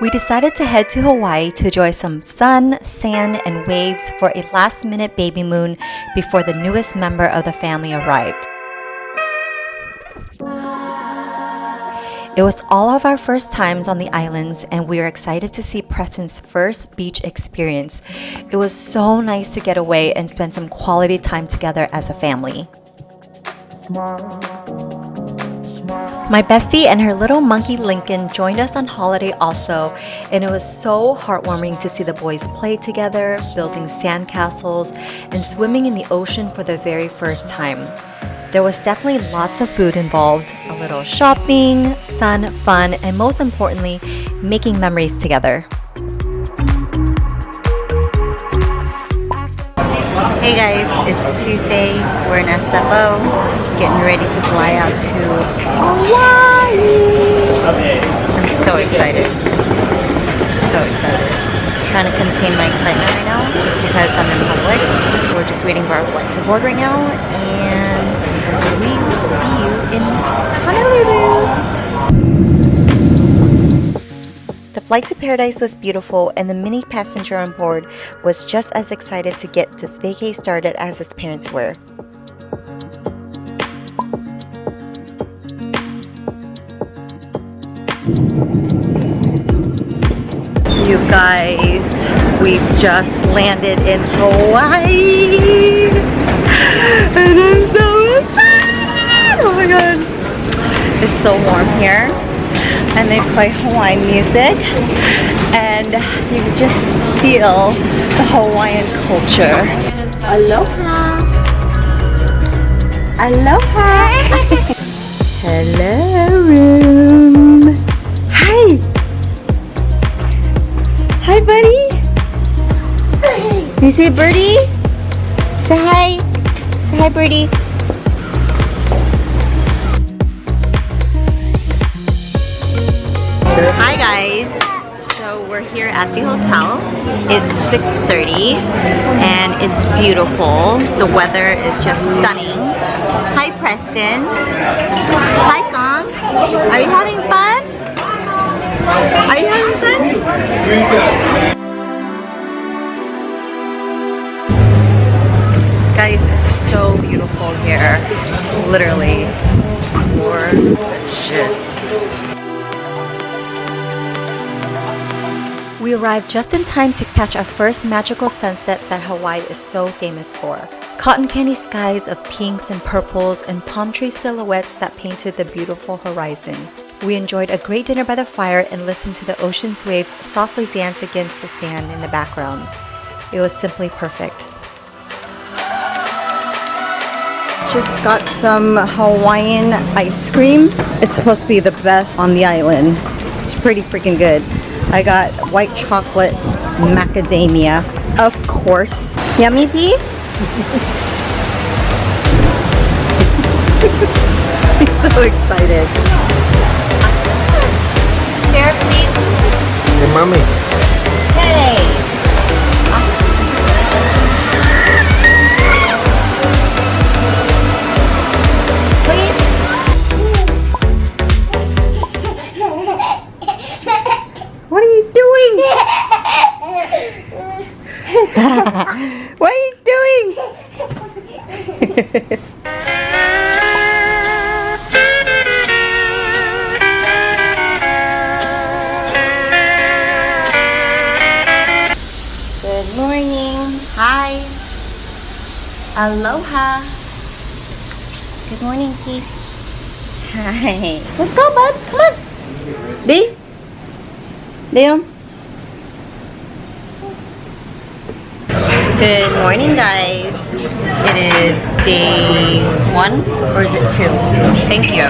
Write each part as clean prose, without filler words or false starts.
We decided to head to Hawaii to enjoy some sun, sand, and waves for a last-minute baby moon before the newest member of the family arrived. It was all of our first times on the islands, and we were excited to see Preston's first beach experience. It was so nice to get away and spend some quality time together as a family. My bestie and her little monkey Lincoln joined us on holiday also, and it was so heartwarming to see the boys play together, building sandcastles, and swimming in the ocean for the very first time. There was definitely lots of food involved, a little shopping, sun, fun, and most importantly, making memories together. Hey guys, it's Tuesday. We're in SFO, getting ready to fly out to Hawaii. I'm so excited. So excited. Trying to contain my excitement right now just because I'm in public. We're just waiting for our flight to board right now, and we will see you in Honolulu. The flight to Paradise was beautiful, and the mini passenger on board was just as excited to get this vacay started as his parents were. You guys, we've just landed in Hawaii, and I'm so excited! Oh my god, it's so warm here. And they play Hawaiian music, and you just feel the Hawaiian culture. Aloha! Aloha! Hello, room! Hi! Hi, buddy! You say birdie? Say hi! Say hi, birdie! Hi guys, so we're here at the hotel. It's 6:30 and it's beautiful. The weather is just stunning. Hi Preston. Hi Kong. Are you having fun? Are you having fun? Guys, it's so beautiful here. Literally gorgeous. We arrived just in time to catch our first magical sunset that Hawaii is so famous for. Cotton candy skies of pinks and purples and palm tree silhouettes that painted the beautiful horizon. We enjoyed a great dinner by the fire and listened to the ocean's waves softly dance against the sand in the background. It was simply perfect. Just got some Hawaiian ice cream. It's supposed to be the best on the island. It's pretty freaking good. I got white chocolate macadamia, of course. Yummy pea? I'm so excited. Share, please. Hey, mommy. Hey. What are you doing? What are you doing? Good morning. Hi. Aloha. Good morning, Pete. Hi. Let's go, bud. Come on. B. Liam. Good morning guys. It is day 1 or is it 2? Thank you.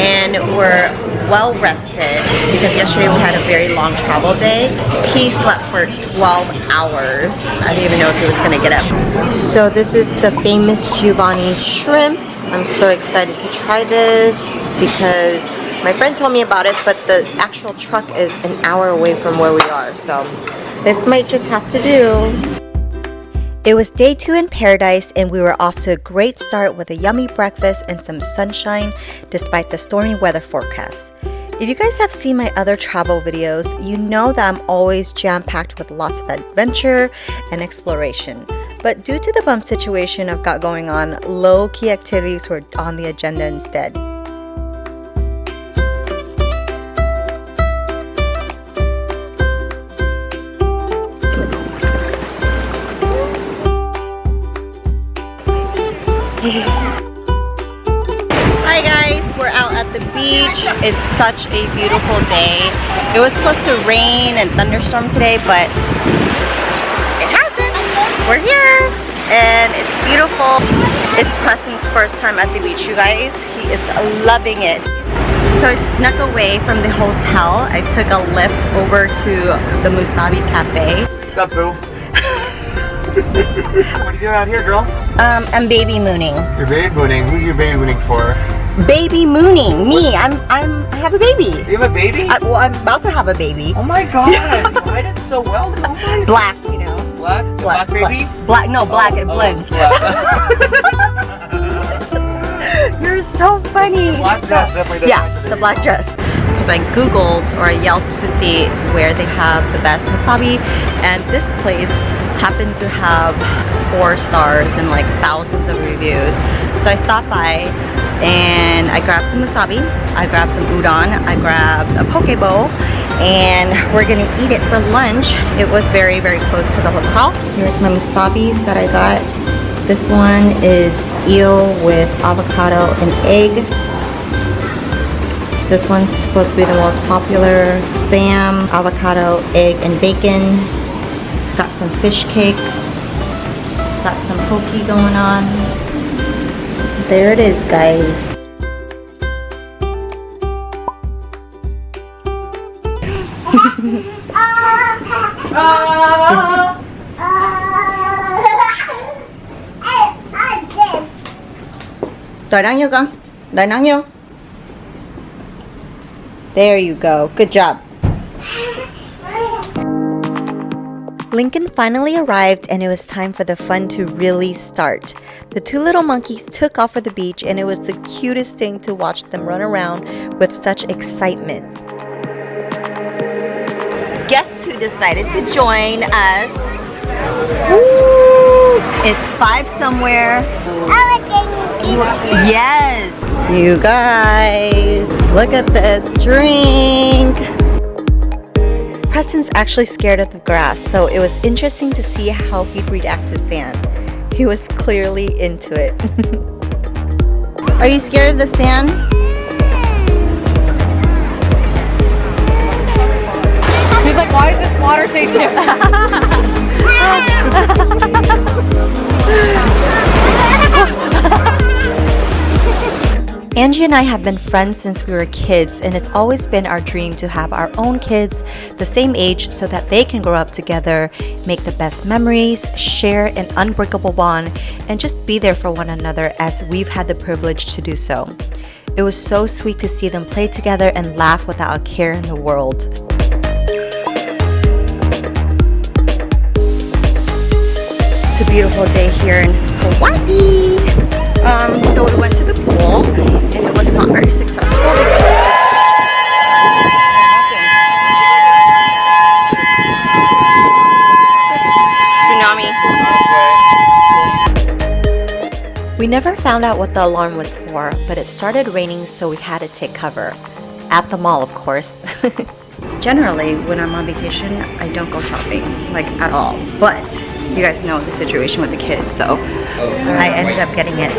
And we're well rested because yesterday we had a very long travel day. He slept for 12 hours. I didn't even know if he was going to get up. So this is the famous Giovanni shrimp. I'm so excited to try this because my friend told me about it, but the actual truck is an hour away from where we are, so this might just have to do. It was day 2 in Paradise, and we were off to a great start with a yummy breakfast and some sunshine despite the stormy weather forecast. If you guys have seen my other travel videos, you know that I'm always jam-packed with lots of adventure and exploration. But due to the bump situation I've got going on, low-key activities were on the agenda instead. Hi guys, we're out at the beach. It's such a beautiful day. It was supposed to rain and thunderstorm today, but it hasn't. We're here and it's beautiful. It's Preston's first time at the beach, you guys. He is loving it. So I snuck away from the hotel. I took a lift over to the Musubi Cafe. What's up, boo? What are you doing out here, girl? I'm baby mooning. You're baby mooning. Who's your baby mooning for? Baby mooning. Me. I have a baby. You have a baby? Well, I'm about to have a baby. Oh my god! You hide it so well. Oh my Black, you know. Black? Black baby? Black. No, black. It blends. You're so funny. Black dress definitely does. Yeah, the black dress. Because I googled or I yelped to see where they have the best wasabi, and this place happened to have 4 stars and like thousands of reviews. So I stopped by and I grabbed some wasabi, I grabbed some udon, I grabbed a poke bowl, and we're gonna eat it for lunch. It was very, very close to the hotel. Here's my wasabis that I got. This one is eel with avocado and egg. This one's supposed to be the most popular. Spam, avocado, egg, and bacon. Got some fish cake. Got some poke going on. There it is, guys. Đợi nắng nhiêu con? Đợi nắng nhiêu? There you go. Good job. Lincoln finally arrived and it was time for the fun to really start. The 2 little monkeys took off for the beach and it was the cutest thing to watch them run around with such excitement. Guess who decided to join us? Woo! It's 5 somewhere. Yes! You guys, look at this drink! Preston's actually scared of the grass, so it was interesting to see how he'd react to sand. He was clearly into it. Are you scared of the sand? He's like, why is this water taste different? Angie and I have been friends since we were kids, and it's always been our dream to have our own kids the same age so that they can grow up together, make the best memories, share an unbreakable bond, and just be there for one another as we've had the privilege to do so. It was so sweet to see them play together and laugh without a care in the world. It's a beautiful day here in Hawaii. So we went to the pool and it was not very successful because tsunami. We never found out what the alarm was for, but it started raining, so we had to take cover. At the mall, of course. Generally, when I'm on vacation, I don't go shopping, like at all. But you guys know the situation with the kids, so I ended up getting it.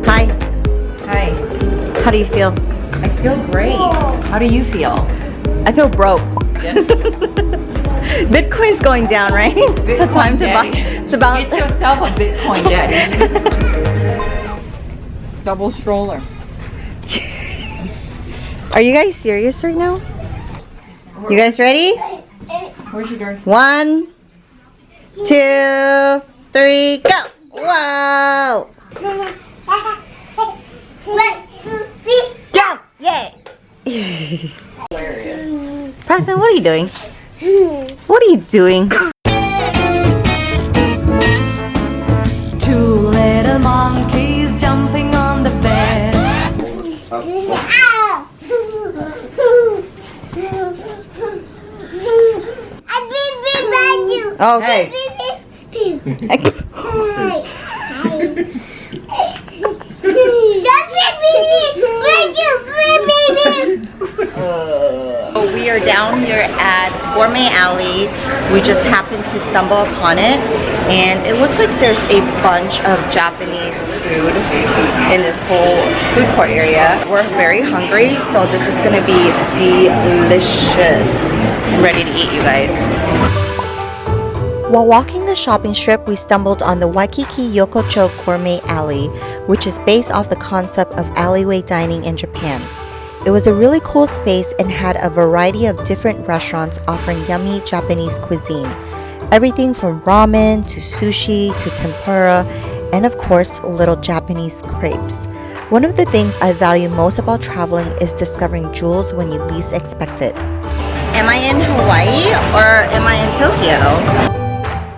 Hi. Hi. How do you feel? I feel great. How do you feel? I feel broke. Yes. Bitcoin's going down, right? It's a time to buy. It's about. Get yourself a Bitcoin daddy. Double stroller. Are you guys serious right now? You guys ready? Where's your door? 1, 2, 3, go! Whoa! Jump! Yay! Hilarious. Preston, what are you doing? What are you doing? Oh. Hey. We are down here at Gourmet Alley. We just happened to stumble upon it, and it looks like there's a bunch of Japanese food in this whole food court area. We're very hungry, so this is gonna be delicious. I'm ready to eat, you guys. While walking the shopping strip, we stumbled on the Waikiki Yokocho Gourmet Alley, which is based off the concept of alleyway dining in Japan. It was a really cool space and had a variety of different restaurants offering yummy Japanese cuisine. Everything from ramen to sushi to tempura, and of course, little Japanese crepes. One of the things I value most about traveling is discovering jewels when you least expect it. Am I in Hawaii or am I in Tokyo?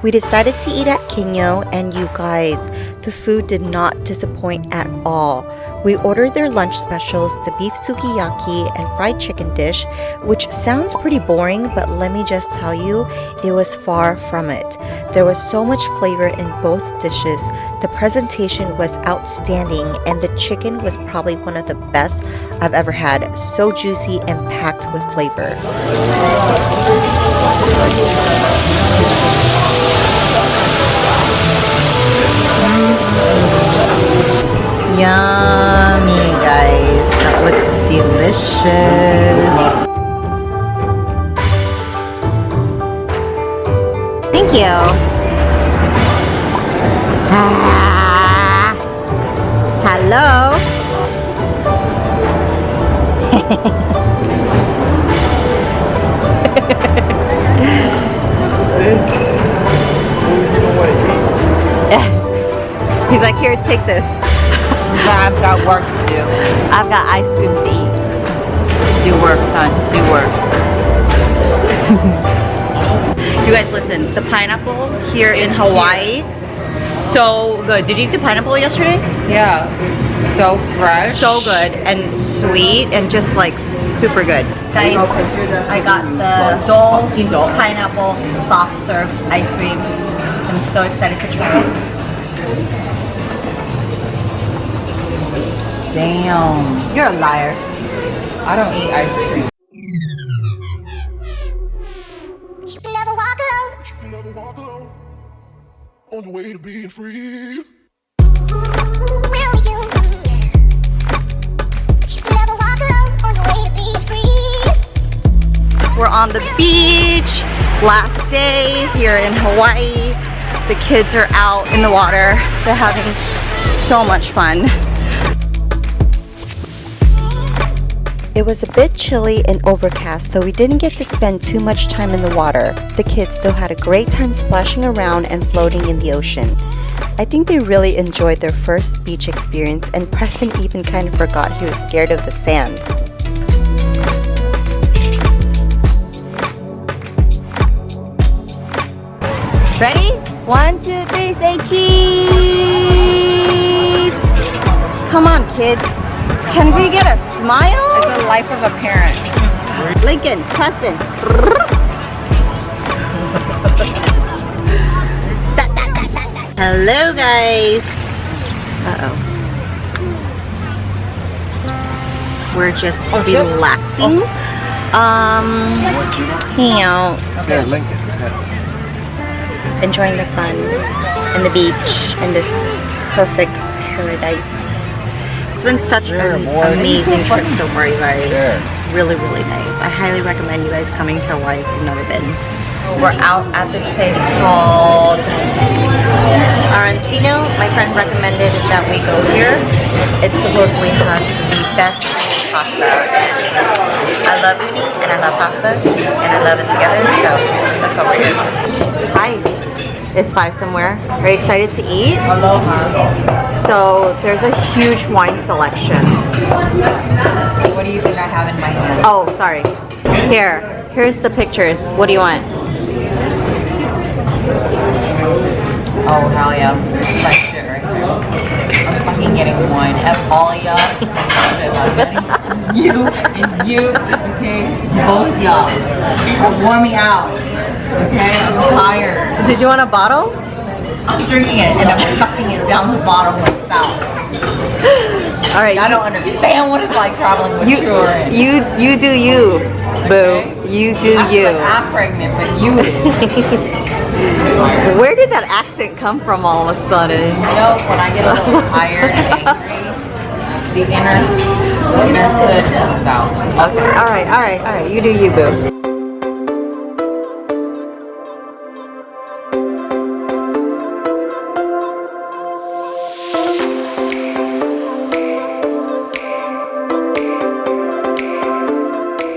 We decided to eat at Kinyo, and you guys, the food did not disappoint at all. We ordered their lunch specials, the beef sukiyaki and fried chicken dish, which sounds pretty boring, but let me just tell you, it was far from it. There was so much flavor in both dishes. The presentation was outstanding, and the chicken was probably one of the best I've ever had. So juicy and packed with flavor. Yummy, guys. That looks delicious. Thank you. Hello. He's like, here, take this. I've got work to do. I've got ice cream to eat. Do work, son. Do work. You guys, listen. The pineapple here in Hawaii, so good. Did you eat the pineapple yesterday? Yeah. So fresh. So good and sweet and just like super good. Guys, I got the Dole pineapple soft serve ice cream. I'm so excited to try it. Damn. You're a liar. I don't eat ice cream. You can never walk alone. You can never walk alone. On the way to being free. Where are you? You can never walk alone. On the way to being free. We're on the beach. Last day here in Hawaii. The kids are out in the water. They're having so much fun. It was a bit chilly and overcast, so we didn't get to spend too much time in the water. The kids still had a great time splashing around and floating in the ocean. I think they really enjoyed their first beach experience, and Preston even kind of forgot he was scared of the sand. Ready? 1, 2, 3, say cheese! Come on, kids. Can we get a smile? It's the life of a parent. Lincoln, Preston. Hello, guys. Uh-oh. We're just relaxing. Hanging out. Yeah, Lincoln. Enjoying the sun and the beach and this perfect paradise. It's been such an amazing trip so far, you guys. Really, really nice. I highly recommend you guys coming to Hawaii if you've never been. We're out at this place called Arancino. My friend recommended that we go here. It supposedly has the best pasta, and I love uni and I love pasta and I love it together, so that's why we're here. Hi. Is 5 somewhere. Are you excited to eat? Aloha. So there's a huge wine selection. What do you think I have in my hand? Oh, sorry. Here's the pictures. What do you want? Oh, hell yeah. That's my shit right there. I'm fucking getting one. Epalia. You and you, okay? Both y'all are warming out. Okay, I'm tired. Did you want a bottle? I'm drinking it and I'm sucking it down the bottom with mouth. All right. I don't understand what it's like traveling with children. You do you, boo. Okay. You do I feel like I'm pregnant, but you is. Where did that accent come from all of a sudden? You know, when I get a little tired and angry, the inner hood comes out. Okay. All right. You do you, boo.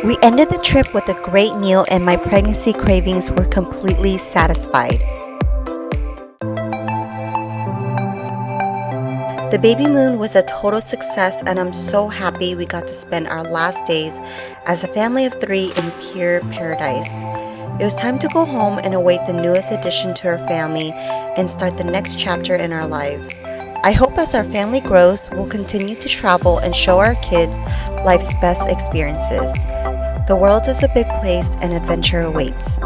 We ended the trip with a great meal and my pregnancy cravings were completely satisfied. The baby moon was a total success and I'm so happy we got to spend our last days as a family of 3 in pure paradise. It was time to go home and await the newest addition to our family and start the next chapter in our lives. I hope as our family grows, we'll continue to travel and show our kids life's best experiences. The world is a big place and adventure awaits.